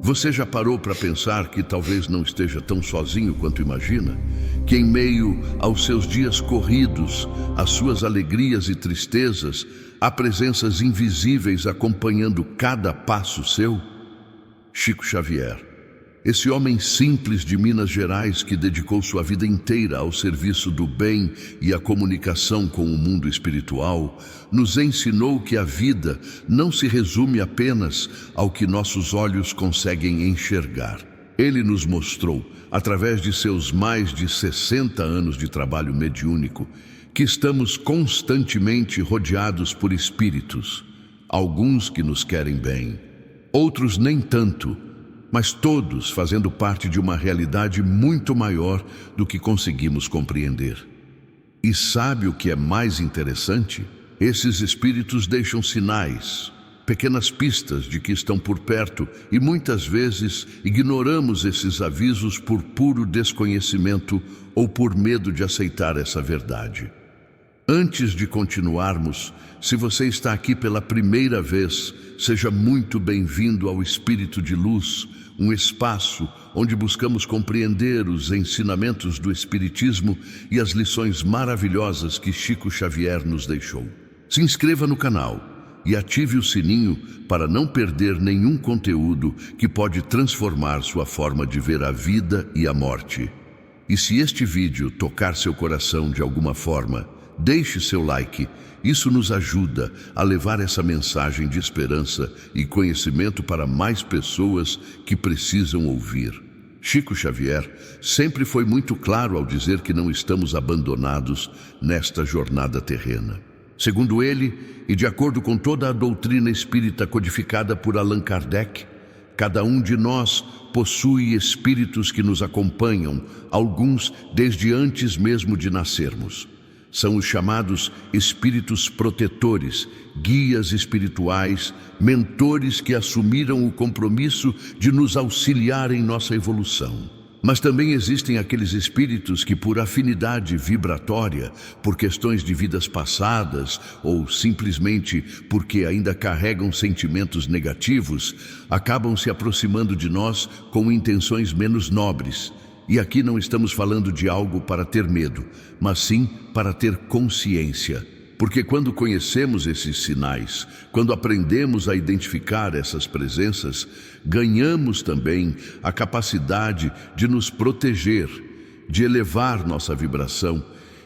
Você já parou para pensar que talvez não esteja tão sozinho quanto imagina? Que em meio aos seus dias corridos, às suas alegrias e tristezas, há presenças invisíveis acompanhando cada passo seu? Chico Xavier, esse homem simples de Minas Gerais que dedicou sua vida inteira ao serviço do bem e à comunicação com o mundo espiritual, nos ensinou que a vida não se resume apenas ao que nossos olhos conseguem enxergar. Ele nos mostrou, através de seus mais de 60 anos de trabalho mediúnico, que estamos constantemente rodeados por espíritos, alguns que nos querem bem, outros nem tanto, mas todos fazendo parte de uma realidade muito maior do que conseguimos compreender. E sabe o que é mais interessante? Esses espíritos deixam sinais, pequenas pistas de que estão por perto, e muitas vezes ignoramos esses avisos por puro desconhecimento ou por medo de aceitar essa verdade. Antes de continuarmos, se você está aqui pela primeira vez, seja muito bem-vindo ao Espírito de Luz, um espaço onde buscamos compreender os ensinamentos do Espiritismo e as lições maravilhosas que Chico Xavier nos deixou. Se inscreva no canal e ative o sininho para não perder nenhum conteúdo que pode transformar sua forma de ver a vida e a morte. E se este vídeo tocar seu coração de alguma forma, deixe seu like, isso nos ajuda a levar essa mensagem de esperança e conhecimento para mais pessoas que precisam ouvir. Chico Xavier sempre foi muito claro ao dizer que não estamos abandonados nesta jornada terrena. Segundo ele, e de acordo com toda a doutrina espírita codificada por Allan Kardec, cada um de nós possui espíritos que nos acompanham, alguns desde antes mesmo de nascermos. São os chamados espíritos protetores, guias espirituais, mentores que assumiram o compromisso de nos auxiliar em nossa evolução. Mas também existem aqueles espíritos que, por afinidade vibratória, por questões de vidas passadas ou simplesmente porque ainda carregam sentimentos negativos, acabam se aproximando de nós com intenções menos nobres. E aqui não estamos falando de algo para ter medo, mas sim para ter consciência. Porque quando conhecemos esses sinais, quando aprendemos a identificar essas presenças, ganhamos também a capacidade de nos proteger, de elevar nossa vibração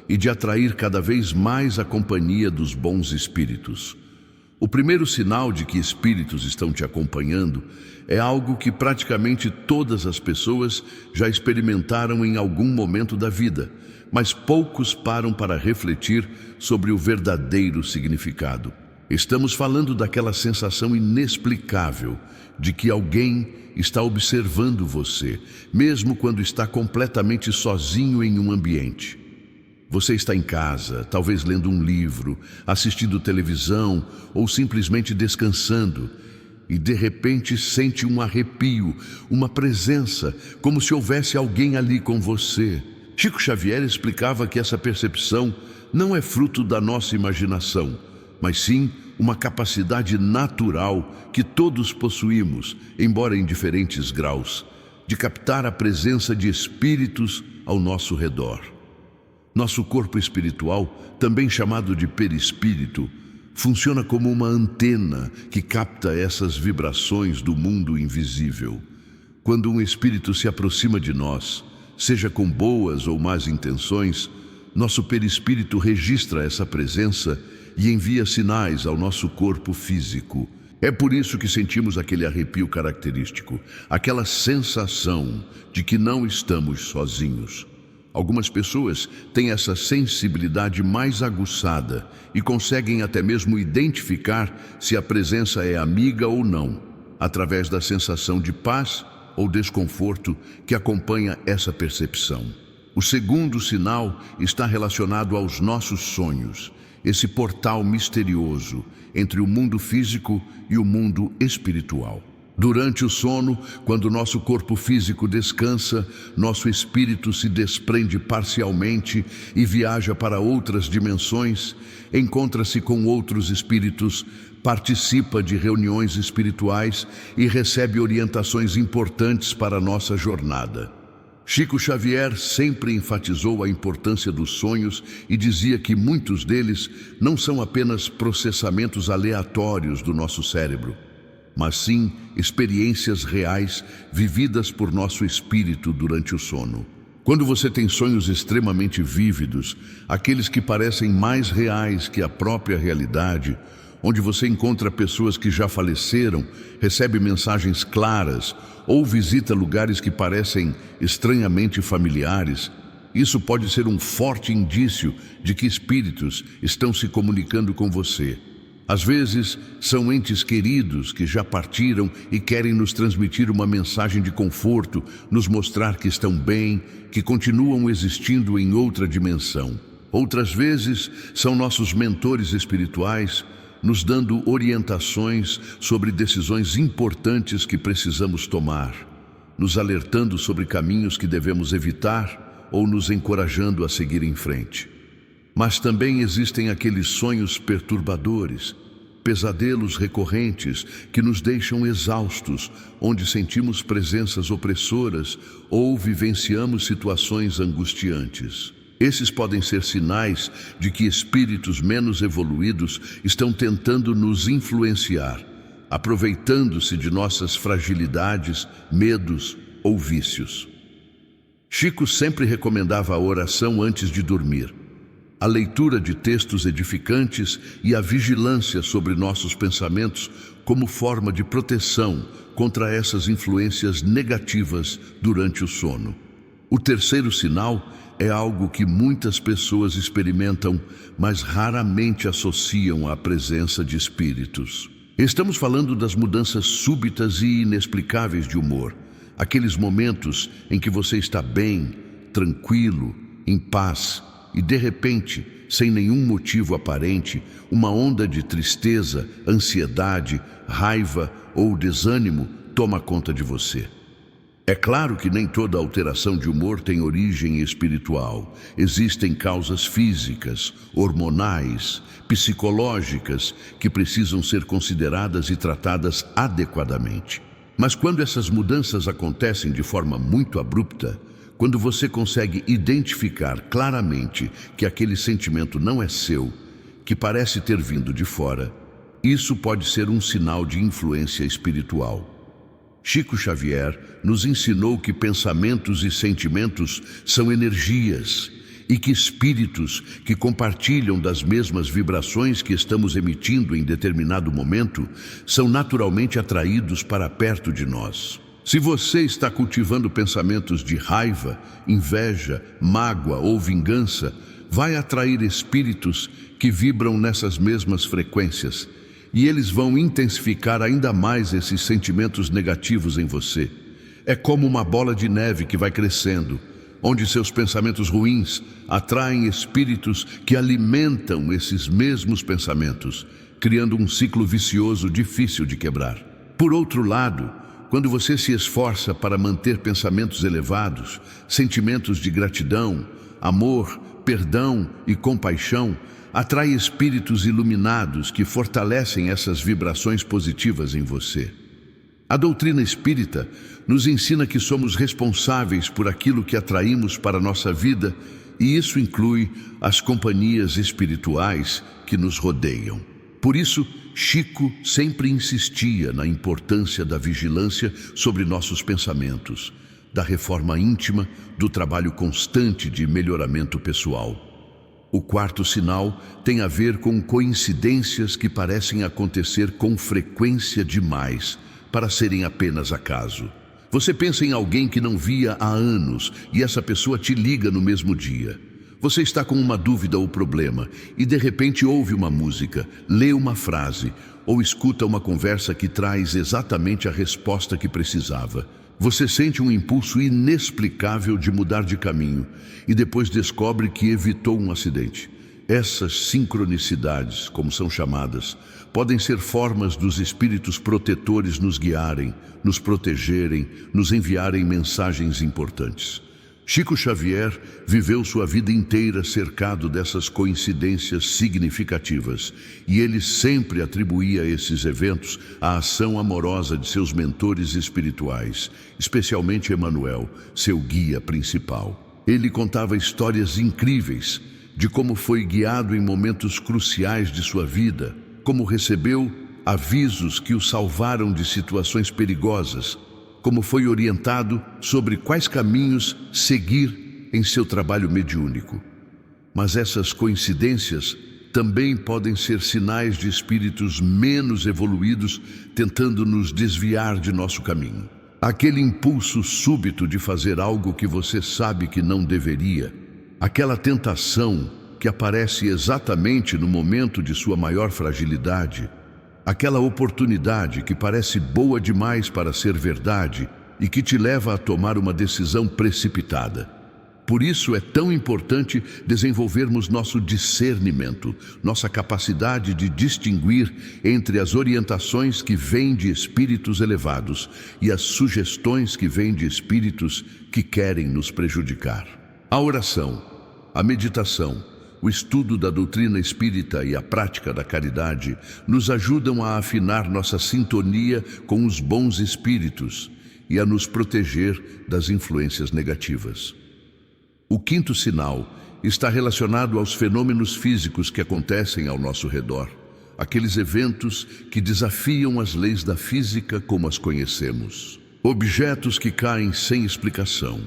e de atrair cada vez mais a companhia dos bons espíritos. O primeiro sinal de que espíritos estão te acompanhando é algo que praticamente todas as pessoas já experimentaram em algum momento da vida, mas poucos param para refletir sobre o verdadeiro significado. Estamos falando daquela sensação inexplicável de que alguém está observando você, mesmo quando está completamente sozinho em um ambiente. Você está em casa, talvez lendo um livro, assistindo televisão ou simplesmente descansando, e de repente sente um arrepio, uma presença, como se houvesse alguém ali com você. Chico Xavier explicava que essa percepção não é fruto da nossa imaginação, mas sim uma capacidade natural que todos possuímos, embora em diferentes graus, de captar a presença de espíritos ao nosso redor. Nosso corpo espiritual, também chamado de perispírito, funciona como uma antena que capta essas vibrações do mundo invisível. Quando um espírito se aproxima de nós, seja com boas ou más intenções, nosso perispírito registra essa presença e envia sinais ao nosso corpo físico. É por isso que sentimos aquele arrepio característico, aquela sensação de que não estamos sozinhos. Algumas pessoas têm essa sensibilidade mais aguçada e conseguem até mesmo identificar se a presença é amiga ou não, através da sensação de paz ou desconforto que acompanha essa percepção. O segundo sinal está relacionado aos nossos sonhos, esse portal misterioso entre o mundo físico e o mundo espiritual. Durante o sono, quando nosso corpo físico descansa, nosso espírito se desprende parcialmente e viaja para outras dimensões, encontra-se com outros espíritos, participa de reuniões espirituais e recebe orientações importantes para a nossa jornada. Chico Xavier sempre enfatizou a importância dos sonhos e dizia que muitos deles não são apenas processamentos aleatórios do nosso cérebro, mas sim experiências reais vividas por nosso espírito durante o sono. Quando você tem sonhos extremamente vívidos, aqueles que parecem mais reais que a própria realidade, onde você encontra pessoas que já faleceram, recebe mensagens claras ou visita lugares que parecem estranhamente familiares, isso pode ser um forte indício de que espíritos estão se comunicando com você. Às vezes, são entes queridos que já partiram e querem nos transmitir uma mensagem de conforto, nos mostrar que estão bem, que continuam existindo em outra dimensão. Outras vezes, são nossos mentores espirituais, nos dando orientações sobre decisões importantes que precisamos tomar, nos alertando sobre caminhos que devemos evitar ou nos encorajando a seguir em frente. Mas também existem aqueles sonhos perturbadores, pesadelos recorrentes que nos deixam exaustos, onde sentimos presenças opressoras ou vivenciamos situações angustiantes. Esses podem ser sinais de que espíritos menos evoluídos estão tentando nos influenciar, aproveitando-se de nossas fragilidades, medos ou vícios. Chico sempre recomendava a oração antes de dormir, a leitura de textos edificantes e a vigilância sobre nossos pensamentos como forma de proteção contra essas influências negativas durante o sono. O terceiro sinal é algo que muitas pessoas experimentam, mas raramente associam à presença de espíritos. Estamos falando das mudanças súbitas e inexplicáveis de humor, aqueles momentos em que você está bem, tranquilo, em paz, e de repente, sem nenhum motivo aparente, uma onda de tristeza, ansiedade, raiva ou desânimo toma conta de você. É claro que nem toda alteração de humor tem origem espiritual. Existem causas físicas, hormonais, psicológicas que precisam ser consideradas e tratadas adequadamente. Mas quando essas mudanças acontecem de forma muito abrupta, quando você consegue identificar claramente que aquele sentimento não é seu, que parece ter vindo de fora, isso pode ser um sinal de influência espiritual. Chico Xavier nos ensinou que pensamentos e sentimentos são energias e que espíritos que compartilham das mesmas vibrações que estamos emitindo em determinado momento são naturalmente atraídos para perto de nós. Se você está cultivando pensamentos de raiva, inveja, mágoa ou vingança, vai atrair espíritos que vibram nessas mesmas frequências, e eles vão intensificar ainda mais esses sentimentos negativos em você. É como uma bola de neve que vai crescendo, onde seus pensamentos ruins atraem espíritos que alimentam esses mesmos pensamentos, criando um ciclo vicioso difícil de quebrar. Por outro lado, quando você se esforça para manter pensamentos elevados, sentimentos de gratidão, amor, perdão e compaixão, atrai espíritos iluminados que fortalecem essas vibrações positivas em você. A doutrina espírita nos ensina que somos responsáveis por aquilo que atraímos para a nossa vida, e isso inclui as companhias espirituais que nos rodeiam. Por isso, Chico sempre insistia na importância da vigilância sobre nossos pensamentos, da reforma íntima, do trabalho constante de melhoramento pessoal. O quarto sinal tem a ver com coincidências que parecem acontecer com frequência demais para serem apenas acaso. Você pensa em alguém que não via há anos e essa pessoa te liga no mesmo dia. Você está com uma dúvida ou problema e de repente ouve uma música, lê uma frase ou escuta uma conversa que traz exatamente a resposta que precisava. Você sente um impulso inexplicável de mudar de caminho e depois descobre que evitou um acidente. Essas sincronicidades, como são chamadas, podem ser formas dos espíritos protetores nos guiarem, nos protegerem, nos enviarem mensagens importantes. Chico Xavier viveu sua vida inteira cercado dessas coincidências significativas, e ele sempre atribuía esses eventos à ação amorosa de seus mentores espirituais, especialmente Emmanuel, seu guia principal. Ele contava histórias incríveis de como foi guiado em momentos cruciais de sua vida, como recebeu avisos que o salvaram de situações perigosas, como foi orientado sobre quais caminhos seguir em seu trabalho mediúnico. Mas essas coincidências também podem ser sinais de espíritos menos evoluídos tentando nos desviar de nosso caminho. Aquele impulso súbito de fazer algo que você sabe que não deveria, aquela tentação que aparece exatamente no momento de sua maior fragilidade, aquela oportunidade que parece boa demais para ser verdade e que te leva a tomar uma decisão precipitada. Por isso é tão importante desenvolvermos nosso discernimento, nossa capacidade de distinguir entre as orientações que vêm de espíritos elevados e as sugestões que vêm de espíritos que querem nos prejudicar. A oração, a meditação, o estudo da doutrina espírita e a prática da caridade nos ajudam a afinar nossa sintonia com os bons espíritos e a nos proteger das influências negativas. O quinto sinal está relacionado aos fenômenos físicos que acontecem ao nosso redor, aqueles eventos que desafiam as leis da física como as conhecemos. Objetos que caem sem explicação,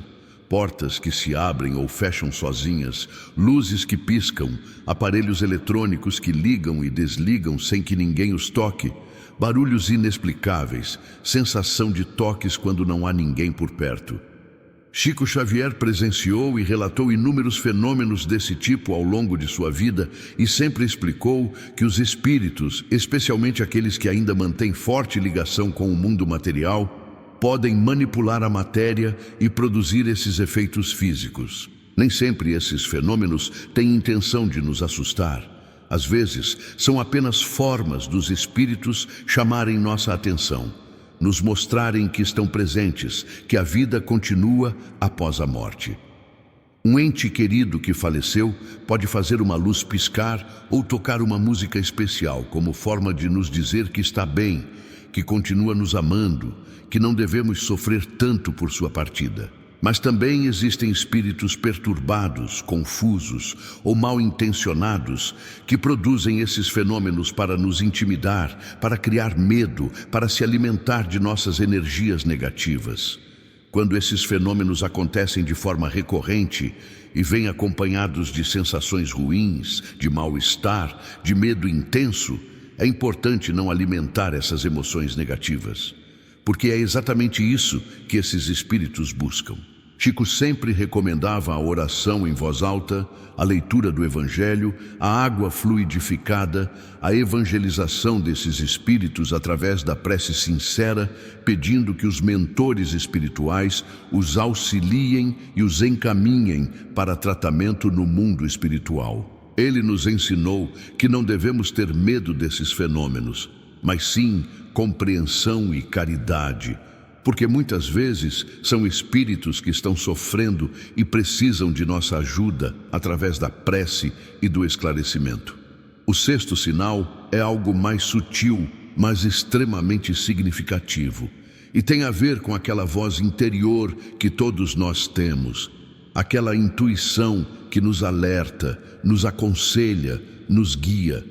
portas que se abrem ou fecham sozinhas, luzes que piscam, aparelhos eletrônicos que ligam e desligam sem que ninguém os toque, barulhos inexplicáveis, sensação de toques quando não há ninguém por perto. Chico Xavier presenciou e relatou inúmeros fenômenos desse tipo ao longo de sua vida e sempre explicou que os espíritos, especialmente aqueles que ainda mantêm forte ligação com o mundo material, podem manipular a matéria e produzir esses efeitos físicos. Nem sempre esses fenômenos têm intenção de nos assustar. Às vezes, são apenas formas dos espíritos chamarem nossa atenção, nos mostrarem que estão presentes, que a vida continua após a morte. Um ente querido que faleceu pode fazer uma luz piscar ou tocar uma música especial como forma de nos dizer que está bem, que continua nos amando, que não devemos sofrer tanto por sua partida. Mas também existem espíritos perturbados, confusos ou mal intencionados que produzem esses fenômenos para nos intimidar, para criar medo, para se alimentar de nossas energias negativas. Quando esses fenômenos acontecem de forma recorrente e vêm acompanhados de sensações ruins, de mal-estar, de medo intenso, é importante não alimentar essas emoções negativas, porque é exatamente isso que esses espíritos buscam. Chico sempre recomendava a oração em voz alta, a leitura do Evangelho, a água fluidificada, a evangelização desses espíritos através da prece sincera, pedindo que os mentores espirituais os auxiliem e os encaminhem para tratamento no mundo espiritual. Ele nos ensinou que não devemos ter medo desses fenômenos, mas sim compreensão e caridade, porque muitas vezes são espíritos que estão sofrendo e precisam de nossa ajuda através da prece e do esclarecimento. O sexto sinal é algo mais sutil, mas extremamente significativo, e tem a ver com aquela voz interior que todos nós temos, aquela intuição que nos alerta, nos aconselha, nos guia.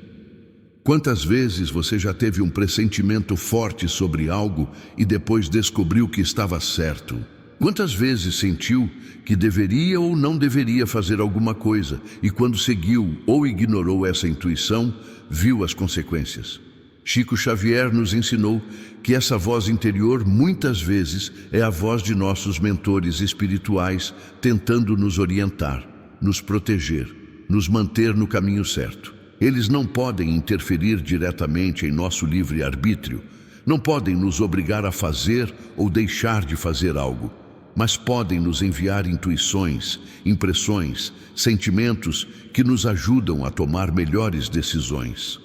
Quantas vezes você já teve um pressentimento forte sobre algo e depois descobriu que estava certo? Quantas vezes sentiu que deveria ou não deveria fazer alguma coisa e quando seguiu ou ignorou essa intuição, viu as consequências? Chico Xavier nos ensinou que essa voz interior muitas vezes é a voz de nossos mentores espirituais tentando nos orientar, nos proteger, nos manter no caminho certo. Eles não podem interferir diretamente em nosso livre-arbítrio, não podem nos obrigar a fazer ou deixar de fazer algo, mas podem nos enviar intuições, impressões, sentimentos que nos ajudam a tomar melhores decisões.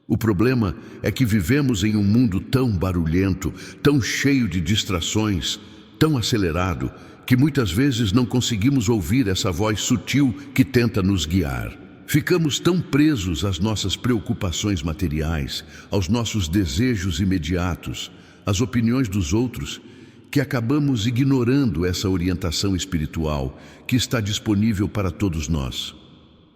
O problema é que vivemos em um mundo tão barulhento, tão cheio de distrações, tão acelerado que muitas vezes não conseguimos ouvir essa voz sutil que tenta nos guiar. Ficamos tão presos às nossas preocupações materiais, aos nossos desejos imediatos, às opiniões dos outros, que acabamos ignorando essa orientação espiritual que está disponível para todos nós.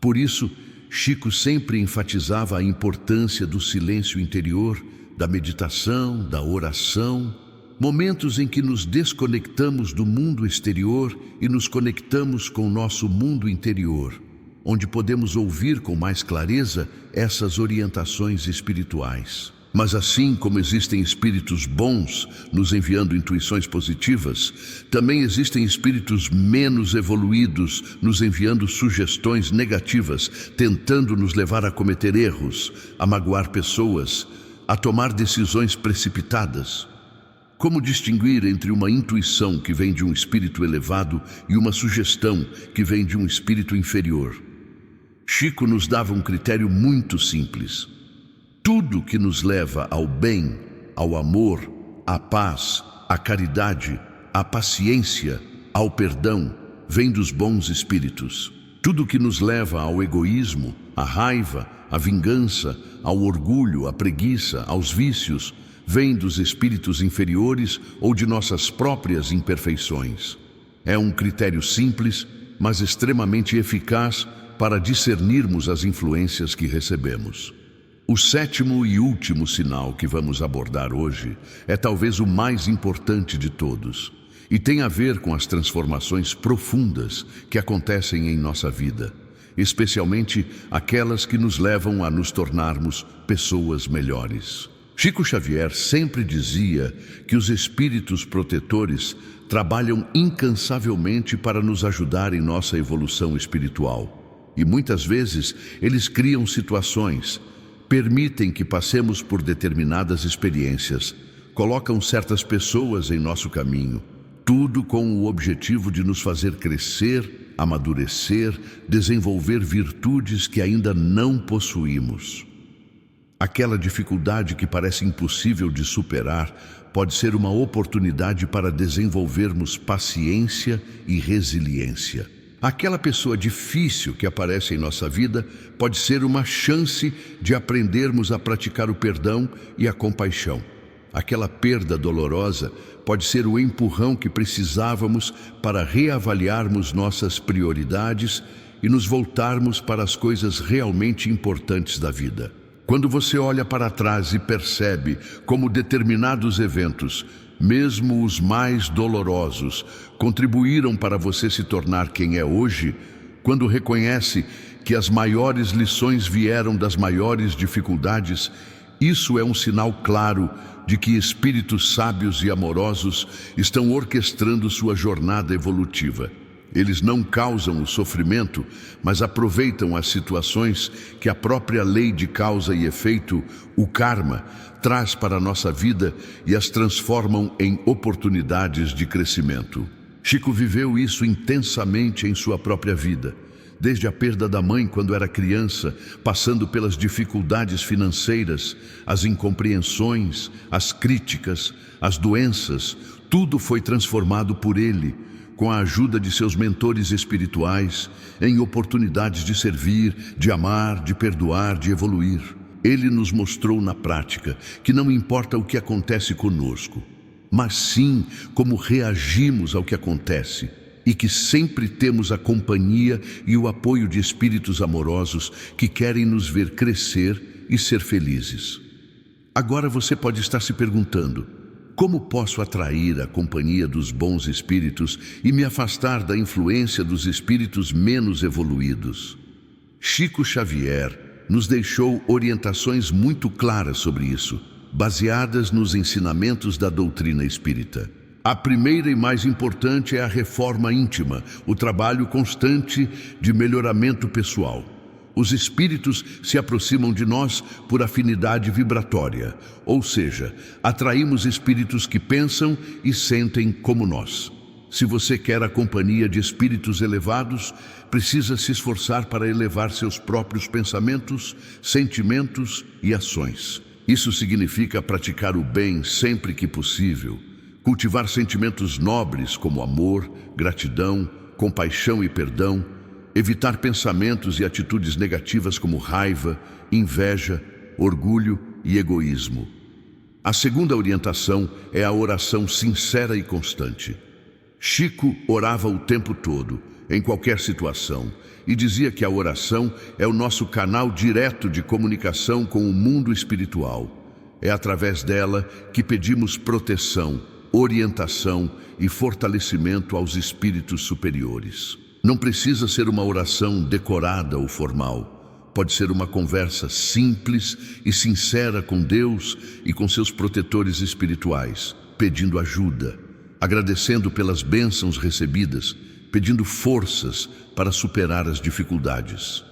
Por isso, Chico sempre enfatizava a importância do silêncio interior, da meditação, da oração, momentos em que nos desconectamos do mundo exterior e nos conectamos com o nosso mundo interior, onde podemos ouvir com mais clareza essas orientações espirituais. Mas assim como existem espíritos bons nos enviando intuições positivas, também existem espíritos menos evoluídos nos enviando sugestões negativas, tentando nos levar a cometer erros, a magoar pessoas, a tomar decisões precipitadas. Como distinguir entre uma intuição que vem de um espírito elevado e uma sugestão que vem de um espírito inferior? Chico nos dava um critério muito simples. Tudo que nos leva ao bem, ao amor, à paz, à caridade, à paciência, ao perdão, vem dos bons espíritos. Tudo que nos leva ao egoísmo, à raiva, à vingança, ao orgulho, à preguiça, aos vícios, vem dos espíritos inferiores ou de nossas próprias imperfeições. É um critério simples, mas extremamente eficaz para discernirmos as influências que recebemos. O sétimo e último sinal que vamos abordar hoje é talvez o mais importante de todos e tem a ver com as transformações profundas que acontecem em nossa vida, especialmente aquelas que nos levam a nos tornarmos pessoas melhores. Chico Xavier sempre dizia que os espíritos protetores trabalham incansavelmente para nos ajudar em nossa evolução espiritual. E muitas vezes eles criam situações, permitem que passemos por determinadas experiências, colocam certas pessoas em nosso caminho, tudo com o objetivo de nos fazer crescer, amadurecer, desenvolver virtudes que ainda não possuímos. Aquela dificuldade que parece impossível de superar pode ser uma oportunidade para desenvolvermos paciência e resiliência. Aquela pessoa difícil que aparece em nossa vida pode ser uma chance de aprendermos a praticar o perdão e a compaixão. Aquela perda dolorosa pode ser o empurrão que precisávamos para reavaliarmos nossas prioridades e nos voltarmos para as coisas realmente importantes da vida. Quando você olha para trás e percebe como determinados eventos, mesmo os mais dolorosos, contribuíram para você se tornar quem é hoje, quando reconhece que as maiores lições vieram das maiores dificuldades, isso é um sinal claro de que espíritos sábios e amorosos estão orquestrando sua jornada evolutiva. Eles não causam o sofrimento, mas aproveitam as situações que a própria lei de causa e efeito, o karma, traz para a nossa vida e as transformam em oportunidades de crescimento. Chico viveu isso intensamente em sua própria vida, desde a perda da mãe quando era criança, passando pelas dificuldades financeiras, as incompreensões, as críticas, as doenças, tudo foi transformado por ele, com a ajuda de seus mentores espirituais, em oportunidades de servir, de amar, de perdoar, de evoluir. Ele nos mostrou na prática que não importa o que acontece conosco, mas sim como reagimos ao que acontece, e que sempre temos a companhia e o apoio de espíritos amorosos que querem nos ver crescer e ser felizes. Agora você pode estar se perguntando: como posso atrair a companhia dos bons espíritos e me afastar da influência dos espíritos menos evoluídos? Chico Xavier nos deixou orientações muito claras sobre isso, baseadas nos ensinamentos da doutrina espírita. A primeira e mais importante é a reforma íntima, o trabalho constante de melhoramento pessoal. Os espíritos se aproximam de nós por afinidade vibratória, ou seja, atraímos espíritos que pensam e sentem como nós. Se você quer a companhia de espíritos elevados, precisa se esforçar para elevar seus próprios pensamentos, sentimentos e ações. Isso significa praticar o bem sempre que possível, cultivar sentimentos nobres como amor, gratidão, compaixão e perdão, evitar pensamentos e atitudes negativas como raiva, inveja, orgulho e egoísmo. A segunda orientação é a oração sincera e constante. Chico orava o tempo todo, em qualquer situação, e dizia que a oração é o nosso canal direto de comunicação com o mundo espiritual. É através dela que pedimos proteção, orientação e fortalecimento aos espíritos superiores. Não precisa ser uma oração decorada ou formal. Pode ser uma conversa simples e sincera com Deus e com seus protetores espirituais, pedindo ajuda, agradecendo pelas bênçãos recebidas, pedindo forças para superar as dificuldades.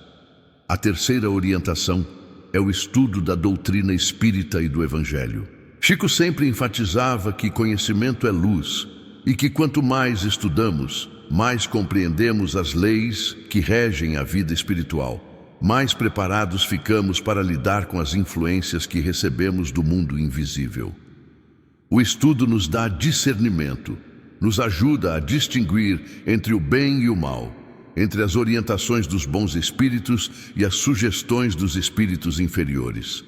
A terceira orientação é o estudo da doutrina espírita e do Evangelho. Chico sempre enfatizava que conhecimento é luz e que quanto mais estudamos, mais compreendemos as leis que regem a vida espiritual, mais preparados ficamos para lidar com as influências que recebemos do mundo invisível. O estudo nos dá discernimento, nos ajuda a distinguir entre o bem e o mal, entre as orientações dos bons espíritos e as sugestões dos espíritos inferiores.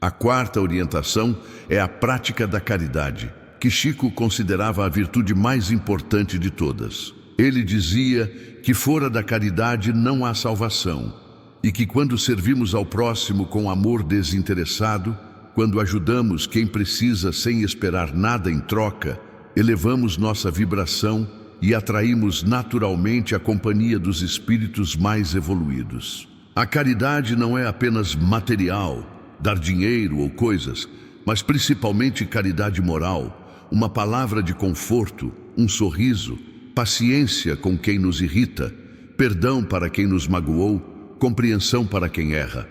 A quarta orientação é a prática da caridade, que Chico considerava a virtude mais importante de todas. Ele dizia que fora da caridade não há salvação e que quando servimos ao próximo com amor desinteressado, quando ajudamos quem precisa sem esperar nada em troca, elevamos nossa vibração e atraímos naturalmente a companhia dos espíritos mais evoluídos. A caridade não é apenas material, dar dinheiro ou coisas, mas principalmente caridade moral, uma palavra de conforto, um sorriso, paciência com quem nos irrita, perdão para quem nos magoou, compreensão para quem erra.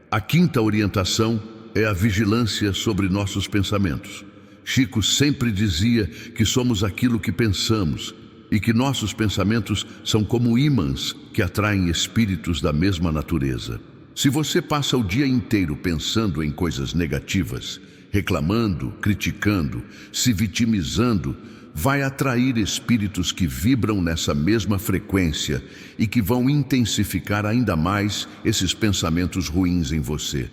A quinta orientação é a vigilância sobre nossos pensamentos. Chico sempre dizia que somos aquilo que pensamos e que nossos pensamentos são como ímãs que atraem espíritos da mesma natureza. Se você passa o dia inteiro pensando em coisas negativas, reclamando, criticando, se vitimizando, vai atrair espíritos que vibram nessa mesma frequência e que vão intensificar ainda mais esses pensamentos ruins em você.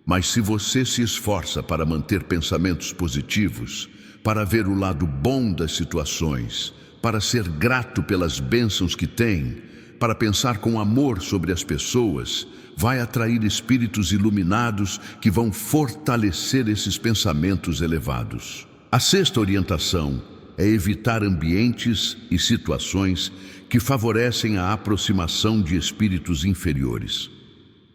Mas se você se esforça para manter pensamentos positivos, para ver o lado bom das situações, para ser grato pelas bênçãos que tem, para pensar com amor sobre as pessoas, vai atrair espíritos iluminados que vão fortalecer esses pensamentos elevados. A sexta orientação é evitar ambientes e situações que favorecem a aproximação de espíritos inferiores.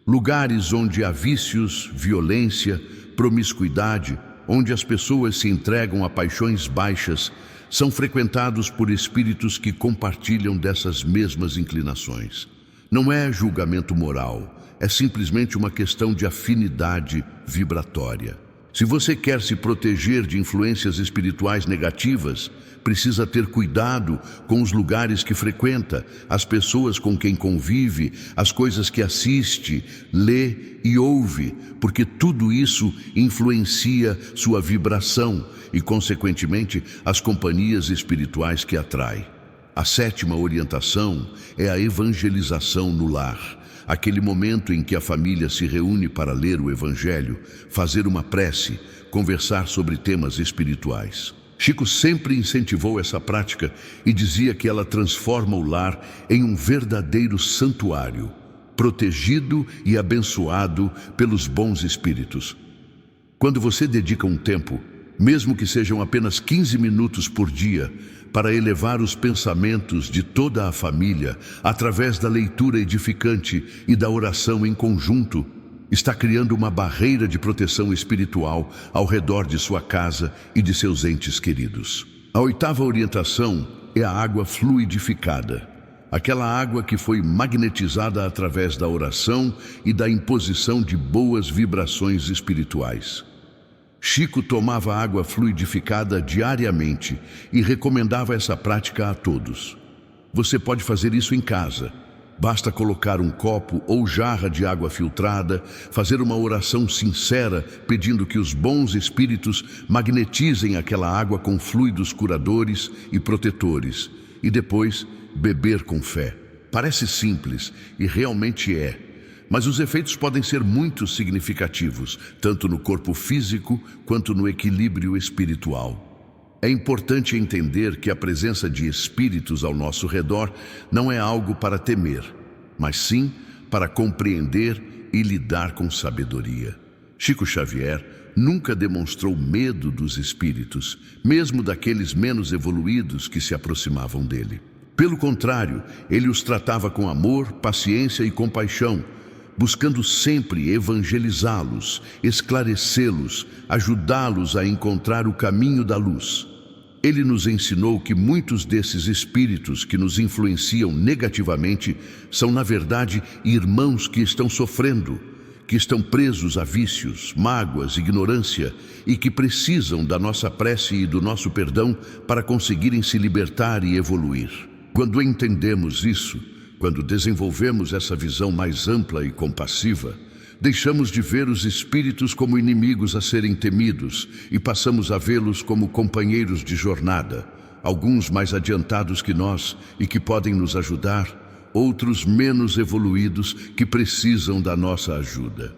Lugares onde há vícios, violência, promiscuidade, onde as pessoas se entregam a paixões baixas, são frequentados por espíritos que compartilham dessas mesmas inclinações. Não é julgamento moral, é simplesmente uma questão de afinidade vibratória. Se você quer se proteger de influências espirituais negativas, precisa ter cuidado com os lugares que frequenta, as pessoas com quem convive, as coisas que assiste, lê e ouve, porque tudo isso influencia sua vibração e, consequentemente, as companhias espirituais que atrai. A sétima orientação é a evangelização no lar. Aquele momento em que a família se reúne para ler o Evangelho, fazer uma prece, conversar sobre temas espirituais. Chico sempre incentivou essa prática e dizia que ela transforma o lar em um verdadeiro santuário, protegido e abençoado pelos bons espíritos. Quando você dedica um tempo, mesmo que sejam apenas 15 minutos por dia, para elevar os pensamentos de toda a família através da leitura edificante e da oração em conjunto, está criando uma barreira de proteção espiritual ao redor de sua casa e de seus entes queridos. A oitava orientação é a água fluidificada, aquela água que foi magnetizada através da oração e da imposição de boas vibrações espirituais. Chico tomava água fluidificada diariamente e recomendava essa prática a todos. Você pode fazer isso em casa. Basta colocar um copo ou jarra de água filtrada, fazer uma oração sincera pedindo que os bons espíritos magnetizem aquela água com fluidos curadores e protetores e depois beber com fé. Parece simples e realmente é, mas os efeitos podem ser muito significativos, tanto no corpo físico quanto no equilíbrio espiritual. É importante entender que a presença de espíritos ao nosso redor não é algo para temer, mas sim para compreender e lidar com sabedoria. Chico Xavier nunca demonstrou medo dos espíritos, mesmo daqueles menos evoluídos que se aproximavam dele. Pelo contrário, ele os tratava com amor, paciência e compaixão, buscando sempre evangelizá-los, esclarecê-los, ajudá-los a encontrar o caminho da luz. Ele nos ensinou que muitos desses espíritos que nos influenciam negativamente são, na verdade, irmãos que estão sofrendo, que estão presos a vícios, mágoas, ignorância e que precisam da nossa prece e do nosso perdão para conseguirem se libertar e evoluir. Quando entendemos isso, quando desenvolvemos essa visão mais ampla e compassiva, deixamos de ver os espíritos como inimigos a serem temidos e passamos a vê-los como companheiros de jornada, alguns mais adiantados que nós e que podem nos ajudar, outros menos evoluídos que precisam da nossa ajuda.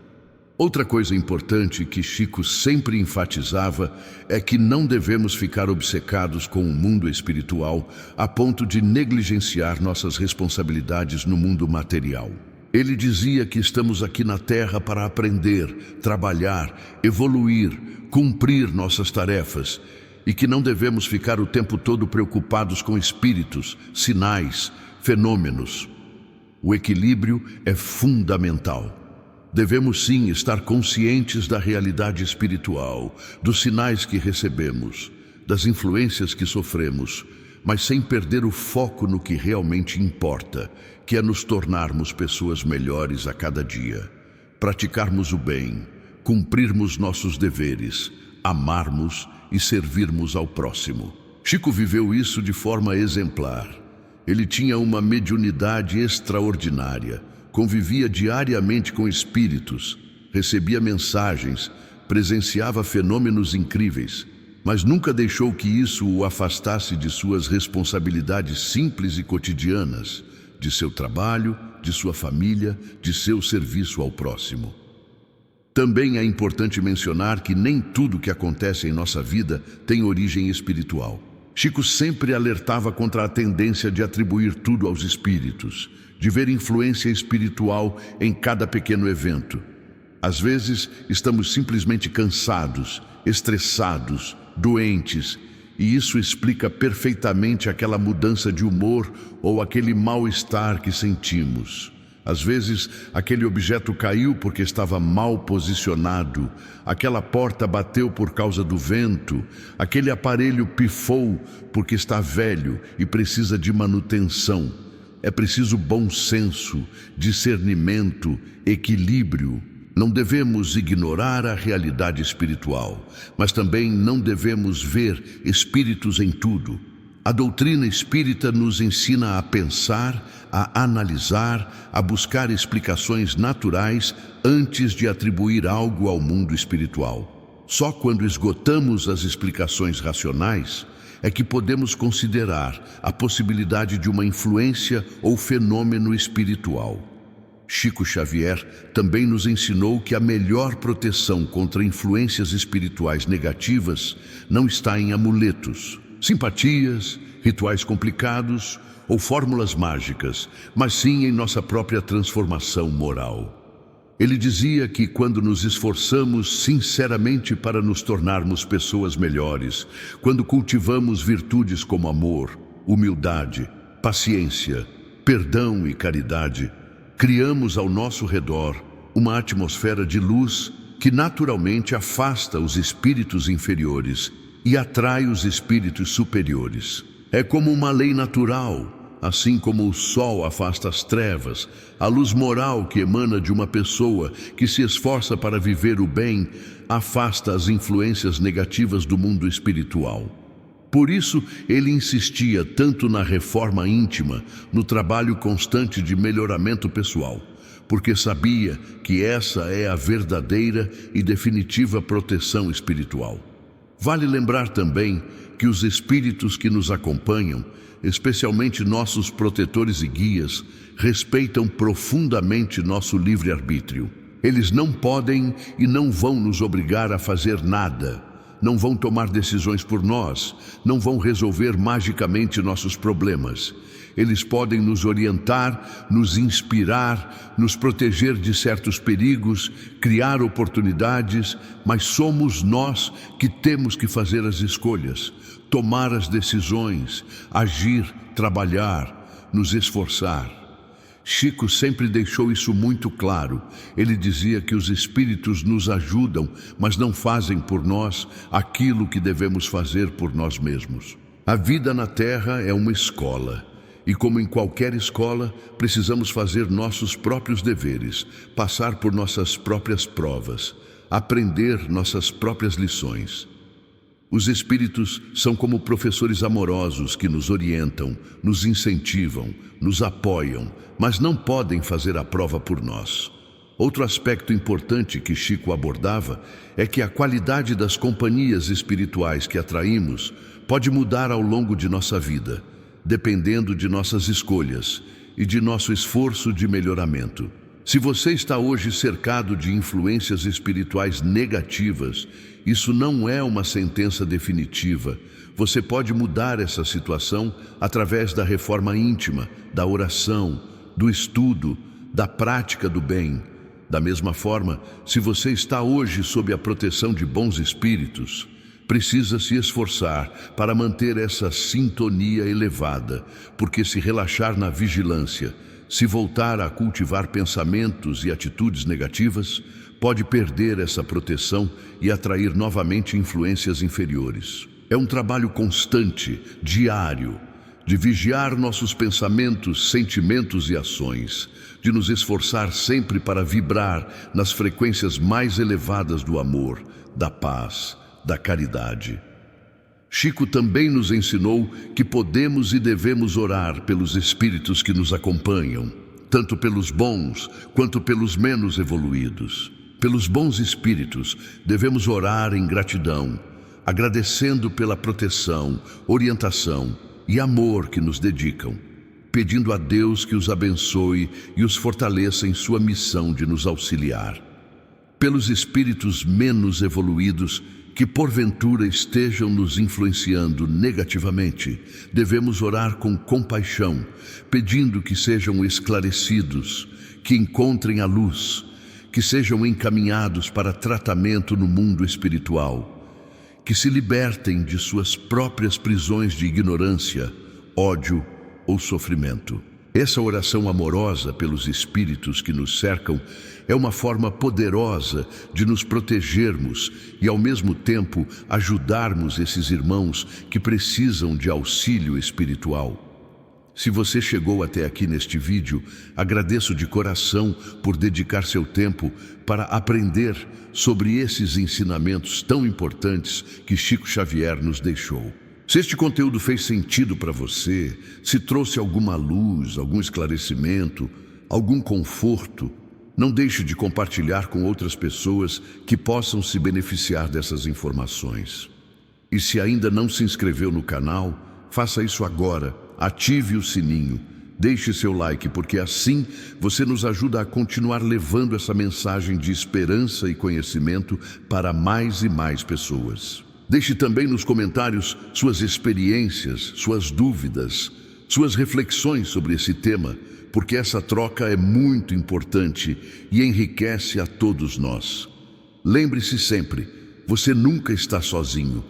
Outra coisa importante que Chico sempre enfatizava é que não devemos ficar obcecados com o mundo espiritual a ponto de negligenciar nossas responsabilidades no mundo material. Ele dizia que estamos aqui na Terra para aprender, trabalhar, evoluir, cumprir nossas tarefas e que não devemos ficar o tempo todo preocupados com espíritos, sinais, fenômenos. O equilíbrio é fundamental. Devemos sim estar conscientes da realidade espiritual, dos sinais que recebemos, das influências que sofremos, mas sem perder o foco no que realmente importa, que é nos tornarmos pessoas melhores a cada dia, praticarmos o bem, cumprirmos nossos deveres, amarmos e servirmos ao próximo. Chico viveu isso de forma exemplar. Ele tinha uma mediunidade extraordinária, convivia diariamente com espíritos, recebia mensagens, presenciava fenômenos incríveis, mas nunca deixou que isso o afastasse de suas responsabilidades simples e cotidianas, de seu trabalho, de sua família, de seu serviço ao próximo. Também é importante mencionar que nem tudo que acontece em nossa vida tem origem espiritual. Chico sempre alertava contra a tendência de atribuir tudo aos espíritos, de ver influência espiritual em cada pequeno evento. Às vezes, estamos simplesmente cansados, estressados, doentes, e isso explica perfeitamente aquela mudança de humor ou aquele mal-estar que sentimos. Às vezes, aquele objeto caiu porque estava mal posicionado, aquela porta bateu por causa do vento, aquele aparelho pifou porque está velho e precisa de manutenção. É preciso bom senso, discernimento, equilíbrio. Não devemos ignorar a realidade espiritual, mas também não devemos ver espíritos em tudo. A doutrina espírita nos ensina a pensar, a analisar, a buscar explicações naturais antes de atribuir algo ao mundo espiritual. Só quando esgotamos as explicações racionais é que podemos considerar a possibilidade de uma influência ou fenômeno espiritual. Chico Xavier também nos ensinou que a melhor proteção contra influências espirituais negativas não está em amuletos, simpatias, rituais complicados ou fórmulas mágicas, mas sim em nossa própria transformação moral. Ele dizia que quando nos esforçamos sinceramente para nos tornarmos pessoas melhores, quando cultivamos virtudes como amor, humildade, paciência, perdão e caridade, criamos ao nosso redor uma atmosfera de luz que naturalmente afasta os espíritos inferiores e atrai os espíritos superiores. É como uma lei natural, assim como o sol afasta as trevas, a luz moral que emana de uma pessoa que se esforça para viver o bem afasta as influências negativas do mundo espiritual. Por isso, ele insistia tanto na reforma íntima, no trabalho constante de melhoramento pessoal, porque sabia que essa é a verdadeira e definitiva proteção espiritual. Vale lembrar também que os espíritos que nos acompanham, especialmente nossos protetores e guias, respeitam profundamente nosso livre-arbítrio. Eles não podem e não vão nos obrigar a fazer nada. Não vão tomar decisões por nós, não vão resolver magicamente nossos problemas. Eles podem nos orientar, nos inspirar, nos proteger de certos perigos, criar oportunidades, mas somos nós que temos que fazer as escolhas, tomar as decisões, agir, trabalhar, nos esforçar. Chico sempre deixou isso muito claro. Ele dizia que os espíritos nos ajudam, mas não fazem por nós aquilo que devemos fazer por nós mesmos. A vida na Terra é uma escola, e como em qualquer escola, precisamos fazer nossos próprios deveres, passar por nossas próprias provas, aprender nossas próprias lições. Os espíritos são como professores amorosos que nos orientam, nos incentivam, nos apoiam, mas não podem fazer a prova por nós. Outro aspecto importante que Chico abordava é que a qualidade das companhias espirituais que atraímos pode mudar ao longo de nossa vida, dependendo de nossas escolhas e de nosso esforço de melhoramento. Se você está hoje cercado de influências espirituais negativas, isso não é uma sentença definitiva. Você pode mudar essa situação através da reforma íntima, da oração, do estudo, da prática do bem. Da mesma forma, se você está hoje sob a proteção de bons espíritos, precisa se esforçar para manter essa sintonia elevada, porque se relaxar na vigilância, se voltar a cultivar pensamentos e atitudes negativas, pode perder essa proteção e atrair novamente influências inferiores. É um trabalho constante, diário, de vigiar nossos pensamentos, sentimentos e ações, de nos esforçar sempre para vibrar nas frequências mais elevadas do amor, da paz, da caridade. Chico também nos ensinou que podemos e devemos orar pelos espíritos que nos acompanham, tanto pelos bons quanto pelos menos evoluídos. Pelos bons espíritos, devemos orar em gratidão, agradecendo pela proteção, orientação e amor que nos dedicam, pedindo a Deus que os abençoe e os fortaleça em sua missão de nos auxiliar. Pelos espíritos menos evoluídos, que porventura estejam nos influenciando negativamente, devemos orar com compaixão, pedindo que sejam esclarecidos, que encontrem a luz, que sejam encaminhados para tratamento no mundo espiritual, que se libertem de suas próprias prisões de ignorância, ódio ou sofrimento. Essa oração amorosa pelos espíritos que nos cercam é uma forma poderosa de nos protegermos e, ao mesmo tempo, ajudarmos esses irmãos que precisam de auxílio espiritual. Se você chegou até aqui neste vídeo, agradeço de coração por dedicar seu tempo para aprender sobre esses ensinamentos tão importantes que Chico Xavier nos deixou. Se este conteúdo fez sentido para você, se trouxe alguma luz, algum esclarecimento, algum conforto, não deixe de compartilhar com outras pessoas que possam se beneficiar dessas informações. E se ainda não se inscreveu no canal, faça isso agora, ative o sininho, deixe seu like, porque assim você nos ajuda a continuar levando essa mensagem de esperança e conhecimento para mais e mais pessoas. Deixe também nos comentários suas experiências, suas dúvidas, suas reflexões sobre esse tema, porque essa troca é muito importante e enriquece a todos nós. Lembre-se sempre, você nunca está sozinho.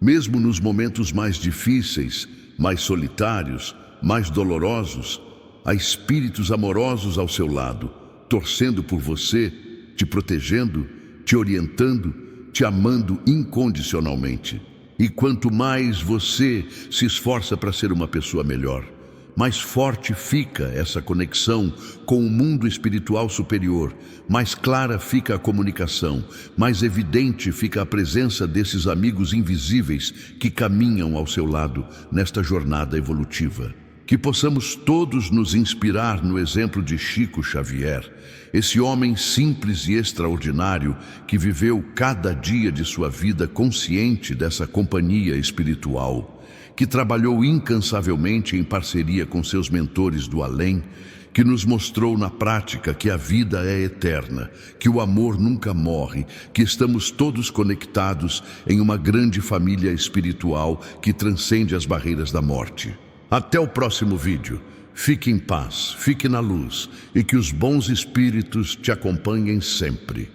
Mesmo nos momentos mais difíceis, mais solitários, mais dolorosos, há espíritos amorosos ao seu lado, torcendo por você, te protegendo, te orientando, te amando incondicionalmente. E quanto mais você se esforça para ser uma pessoa melhor, mais forte fica essa conexão com o mundo espiritual superior, mais clara fica a comunicação, mais evidente fica a presença desses amigos invisíveis que caminham ao seu lado nesta jornada evolutiva. Que possamos todos nos inspirar no exemplo de Chico Xavier, esse homem simples e extraordinário que viveu cada dia de sua vida consciente dessa companhia espiritual, que trabalhou incansavelmente em parceria com seus mentores do além, que nos mostrou na prática que a vida é eterna, que o amor nunca morre, que estamos todos conectados em uma grande família espiritual que transcende as barreiras da morte. Até o próximo vídeo. Fique em paz, fique na luz e que os bons espíritos te acompanhem sempre.